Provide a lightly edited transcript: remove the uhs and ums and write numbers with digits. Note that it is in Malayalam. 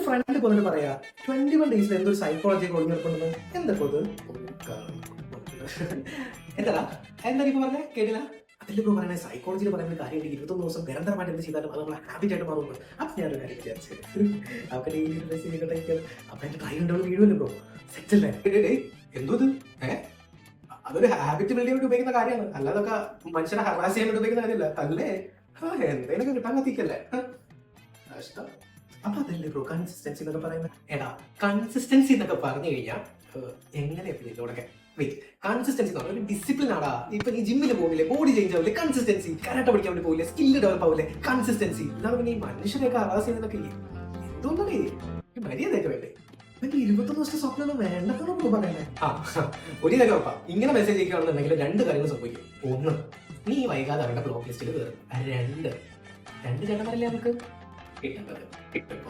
ഫ്രണ്ട് പോലും പറയാ 21 ഡേയ്സിൽ എന്തൊരു സൈക്കോളജി ഒളിഞ്ഞിറക്കുന്നത് എന്തൊക്കെ അത് എന്താ എന്താ ഇപ്പൊ പറഞ്ഞേ കേട്ടില്ല? അതിൽ ബ്രോ പറയുന്നത് സൈക്കോളജിയിൽ പറയുന്ന കാര്യമായിട്ട് 21 ദിവസം നിരന്തരമായിട്ട് എന്ത് ചെയ്താലും അത് നമ്മളെ ഹാബിറ്റ് ആയിട്ട് മാറുന്നു. അപ്പൊ ഞാനൊരു കാര്യം വിചാരിച്ചു അപ്പൊ ഡെയിലി അപ്പൊ എന്റെ ട്രൈ ഉണ്ടോ വീഴുമല്ലോ ബ്രോ. സെറ്റ് അല്ലേ? എന്തോ അതൊരു ഹാബിറ്റ് ബിൽഡ് ചെയ്യാൻ ഉപയോഗിക്കുന്ന കാര്യമാണ്, അല്ലാതൊക്കെ മനുഷ്യനെ ഹറാസ് ചെയ്യാൻ വേണ്ടി ഉപയോഗിക്കുന്ന കാര്യമല്ല. അല്ലേ എന്തെങ്കിലും കിട്ടാൻ കത്തിക്കല്ലേ കഷ്ടം. അപ്പൊ അതല്ലേ ബ്രോ കൺസിസ്റ്റൻസി എന്നൊക്കെ പറയുന്നത്. എടാ കൺസിസ്റ്റൻസി എന്നൊക്കെ പറഞ്ഞു കഴിഞ്ഞാൽ എങ്ങനെയാ ഇതിലൂടെ കൺസിസ്റ്റൻസി എന്ന് പറഞ്ഞാൽ ഒരു ഡിസിപ്ലിൻ ആടാ. ഇപ്പൊ നീ ജിമ്മിൽ പോകില്ലേ, ബോഡി ചേഞ്ച് ആവില്ലേ, കൺസിസ്റ്റൻസി. കരാട്ടെ പഠിക്കാൻ വേണ്ടി പോകില്ലേ, സ്കില്ല് ഡെവലപ്പ് ആവില്ലേ, കൺസിസ്റ്റൻസി. ഇതാണ് പിന്നെ ഈ മനുഷ്യരെയൊക്കെ ഹറാസ് ചെയ്യുന്നതൊക്കെ എന്തോന്നേ മര്യാദയൊക്കെ വേണ്ടേ? 21 ദിവസത്തെ സ്വപ്നം വേണ്ടെന്നാണ് ബ്രോ പറയണ്ടേ? ഒരു കാര്യം ഉറപ്പാ, ഇങ്ങനെ മെസ്സേജ് അയക്കുകയാണെന്നുണ്ടെങ്കിൽ 2 കാര്യങ്ങൾ സംഭവിക്കും. 1, നീ വൈകാതെ അവരുടെ ബ്ലോക്ക് ലിസ്റ്റിൽ കയറും. 2 ചേട്ടന്മാരല്ലേ നമുക്ക് കിട്ടുന്നത്. കിട്ടുമ്പോ